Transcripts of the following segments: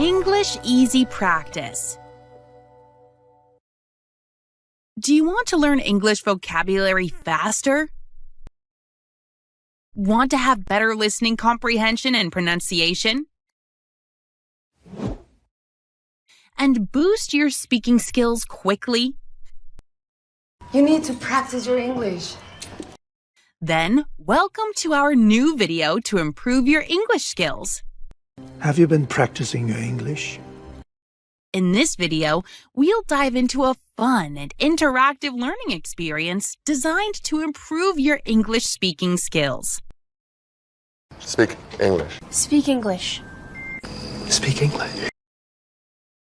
English Easy Practice. Do you want to learn English vocabulary faster? Want to have better listening comprehension and pronunciation? And boost your speaking skills quickly? You need to practice your English. Then, welcome to our new video to improve your English skills. Have you been practicing your English? In this video, we'll dive into a fun and interactive learning experience designed to improve your English speaking skills. Speak English. Speak English. Speak English.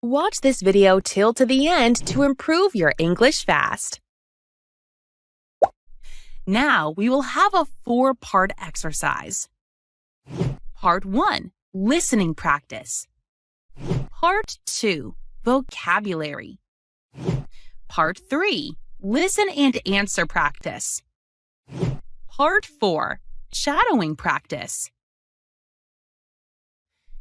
Watch this video till to the end to improve your English fast. Now we will have a 4-part exercise. Part 1, listening practice. Part 2, vocabulary. Part 3, listen and answer practice. Part 4, shadowing practice.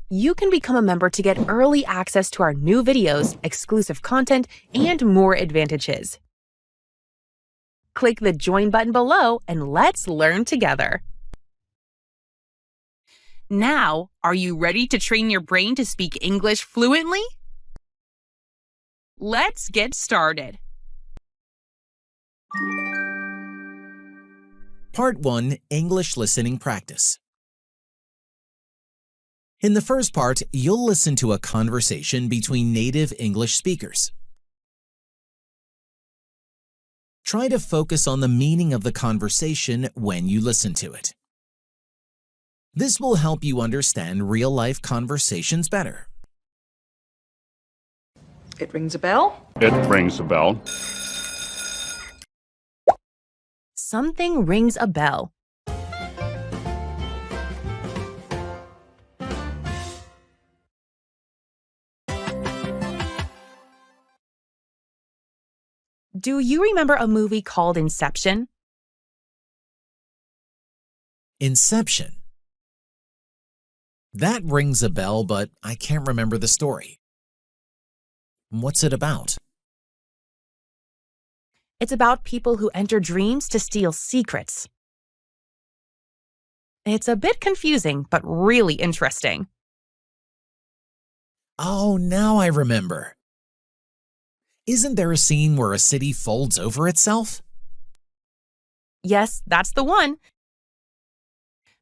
You can become a member to get early access to our new videos, exclusive content, and more advantages. Click the join button below and let's learn together. Now, are you ready to train your brain to speak English fluently? Let's get started. Part 1, English Listening Practice. In the first part, you'll listen to a conversation between native English speakers. Try to focus on the meaning of the conversation when you listen to it. This will help you understand real-life conversations better. It rings a bell. It rings a bell. Something rings a bell. Do you remember a movie called Inception? Inception. That rings a bell, but I can't remember the story. What's it about? It's about people who enter dreams to steal secrets. It's a bit confusing, but really interesting. Oh, now I remember. Isn't there a scene where a city folds over itself? Yes, that's the one.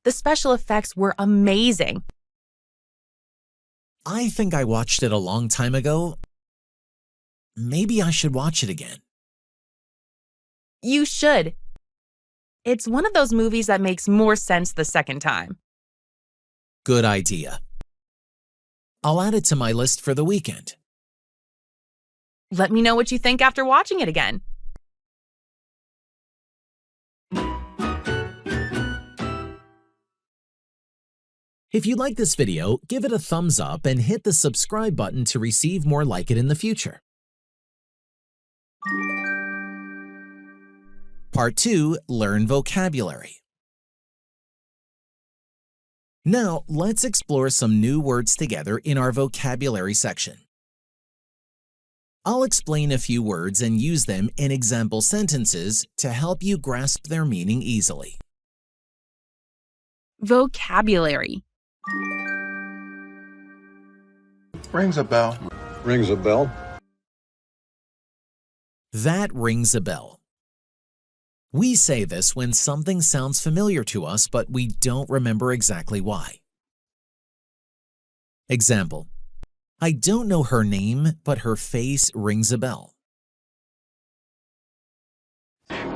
The special effects were amazing. I think I watched it a long time ago. Maybe I should watch it again. You should. It's one of those movies that makes more sense the second time. Good idea. I'll add it to my list for the weekend. Let me know what you think after watching it again. If you like this video, give it a thumbs up and hit the subscribe button to receive more like it in the future. Part 2, Learn Vocabulary. Now, let's explore some new words together in our vocabulary section. I'll explain a few words and use them in example sentences to help you grasp their meaning easily. Vocabulary. Rings a bell. Rings a bell. That rings a bell. We say this when something sounds familiar to us, but we don't remember exactly why. Example: I don't know her name, but her face rings a bell.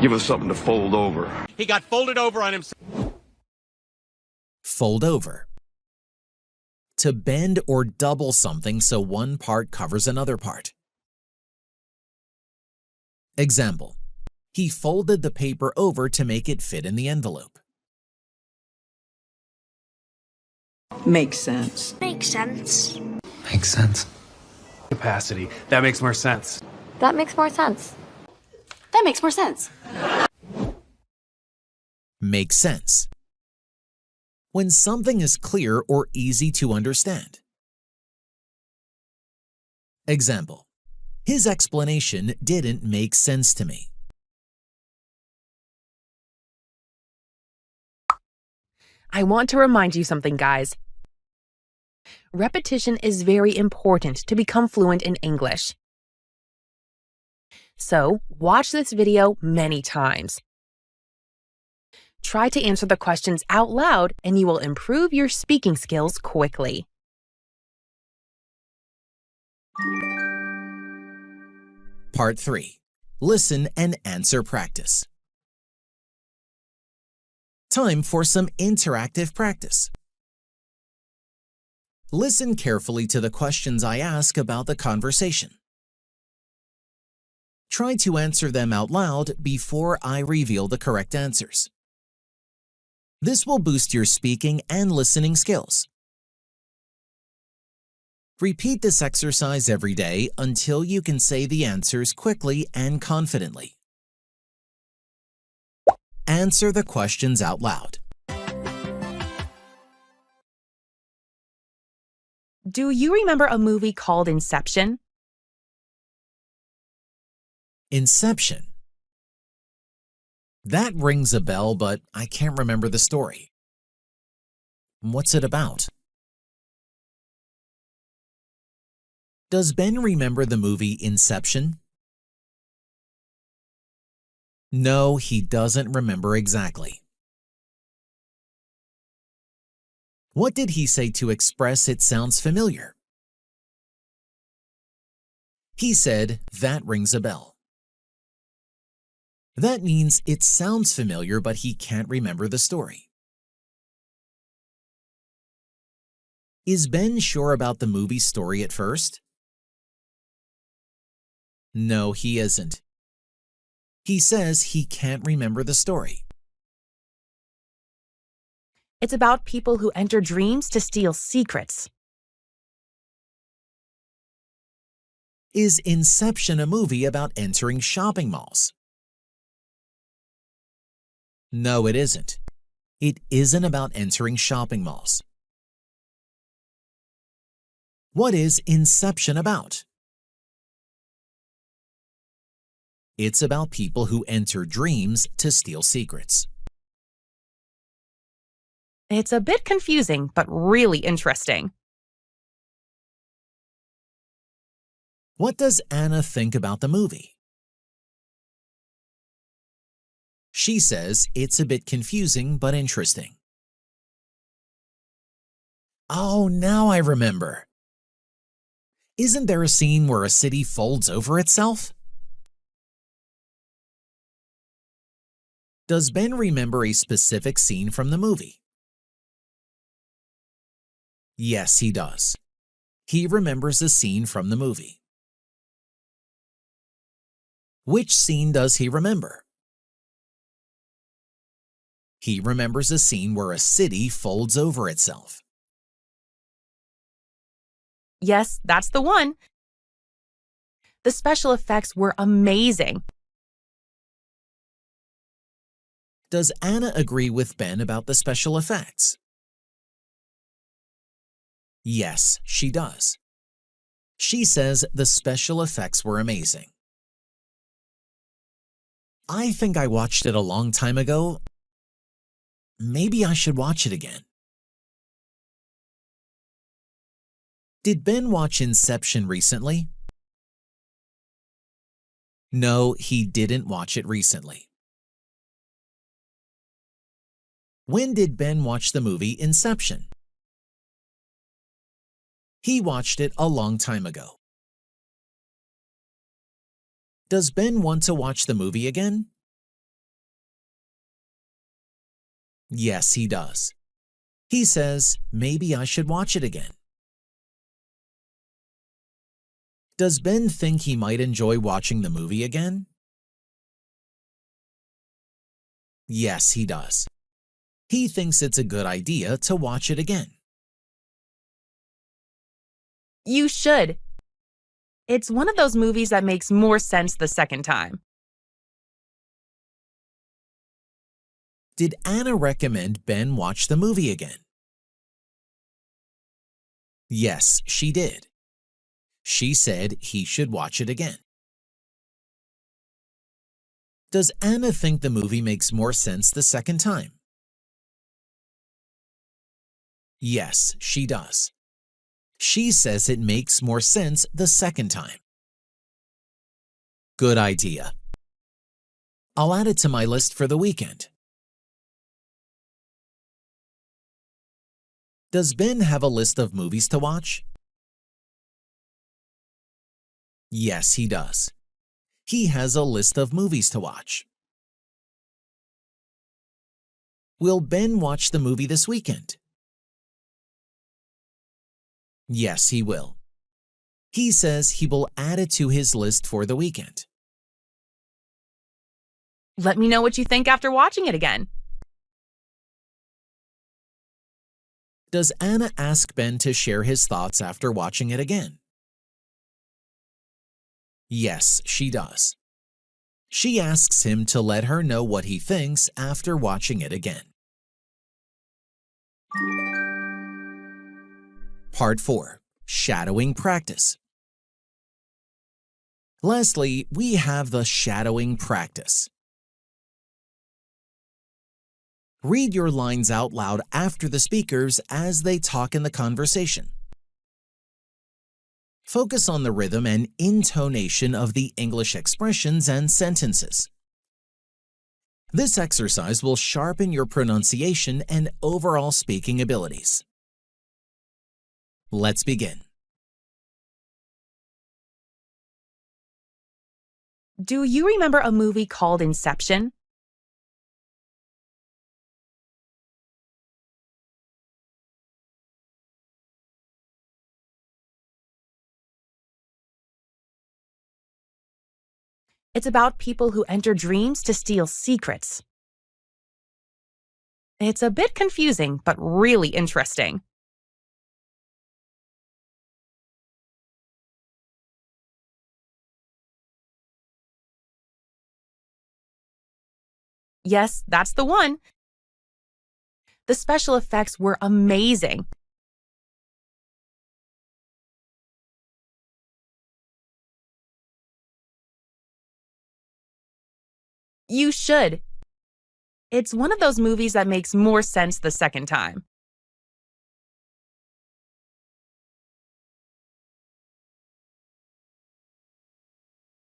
Give us something to fold over. He got folded over on himself. Fold over. To bend or double something so one part covers another part. Example: he folded the paper over to make it fit in the envelope. Makes sense. Makes sense. Makes sense. Capacity. That makes more sense. That makes more sense. That makes more sense. Makes sense. When something is clear or easy to understand. Example: his explanation didn't make sense to me. I want to remind you something, guys. Repetition is very important to become fluent in English. So, watch this video many times. Try to answer the questions out loud and you will improve your speaking skills quickly. Part 3. Listen and answer practice. Time for some interactive practice. Listen carefully to the questions I ask about the conversation. Try to answer them out loud before I reveal the correct answers. This will boost your speaking and listening skills. Repeat this exercise every day until you can say the answers quickly and confidently. Answer the questions out loud. Do you remember a movie called Inception? Inception. That rings a bell, but I can't remember the story. What's it about? Does Ben remember the movie Inception? No, he doesn't remember exactly. What did he say to express it sounds familiar? He said, "That rings a bell." That means it sounds familiar, but he can't remember the story. Is Ben sure about the movie story at first? No, he isn't. He says he can't remember the story. It's about people who enter dreams to steal secrets. Is Inception a movie about entering shopping malls? No, it isn't. It isn't about entering shopping malls. What is Inception about? It's about people who enter dreams to steal secrets. It's a bit confusing, but really interesting. What does Anna think about the movie? She says it's a bit confusing but interesting. Oh, now I remember. Isn't there a scene where a city folds over itself? Does Ben remember a specific scene from the movie? Yes, he does. He remembers a scene from the movie. Which scene does he remember? He remembers a scene where a city folds over itself. Yes, that's the one. The special effects were amazing. Does Anna agree with Ben about the special effects? Yes, she does. She says the special effects were amazing. I think I watched it a long time ago. Maybe I should watch it again. Did Ben watch Inception recently? No, he didn't watch it recently. When did Ben watch the movie Inception? He watched it a long time ago. Does Ben want to watch the movie again? Yes, he does. He says, maybe I should watch it again. Does Ben think he might enjoy watching the movie again? Yes, he does. He thinks it's a good idea to watch it again. You should. It's one of those movies that makes more sense the second time. Did Anna recommend Ben watch the movie again? Yes, she did. She said he should watch it again. Does Anna think the movie makes more sense the second time? Yes, she does. She says it makes more sense the second time. Good idea. I'll add it to my list for the weekend. Does Ben have a list of movies to watch? Yes, he does. He has a list of movies to watch. Will Ben watch the movie this weekend? Yes, he will. He says he will add it to his list for the weekend. Let me know what you think after watching it again. Does Anna ask Ben to share his thoughts after watching it again? Yes, she does. She asks him to let her know what he thinks after watching it again. Part 4. Shadowing practice. Lastly, we have the shadowing practice. Read your lines out loud after the speakers as they talk in the conversation. Focus on the rhythm and intonation of the English expressions and sentences. This exercise will sharpen your pronunciation and overall speaking abilities. Let's begin. Do you remember a movie called Inception? It's about people who enter dreams to steal secrets. It's a bit confusing, but really interesting. Yes, that's the one. The special effects were amazing. You should. It's one of those movies that makes more sense the second time.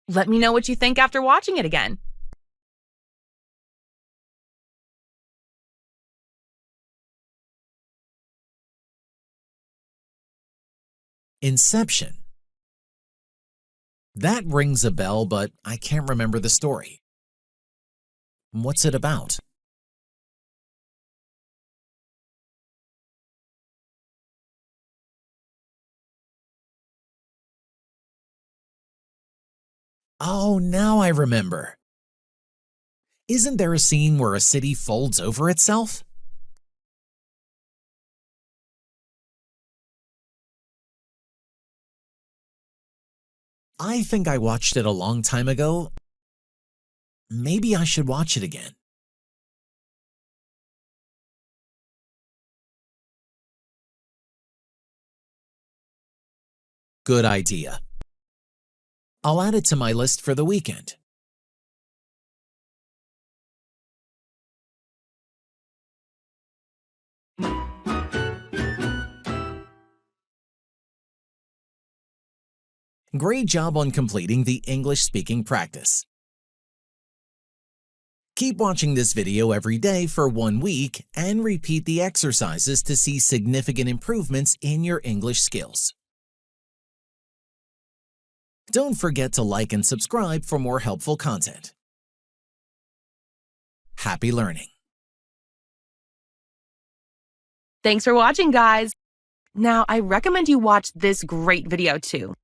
Let me know what you think after watching it again. Inception. That rings a bell, but I can't remember the story. What's it about? Oh, now I remember. Isn't there a scene where a city folds over itself? I think I watched it a long time ago. Maybe I should watch it again. Good idea. I'll add it to my list for the weekend. Great job on completing the English speaking practice. Keep watching this video every day for 1 week and repeat the exercises to see significant improvements in your English skills. Don't forget to like and subscribe for more helpful content. Happy learning! Thanks for watching, guys. Now, I recommend you watch this great video too.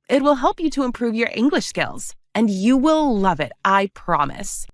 It will help you to improve your English skills, and you will love it, I promise.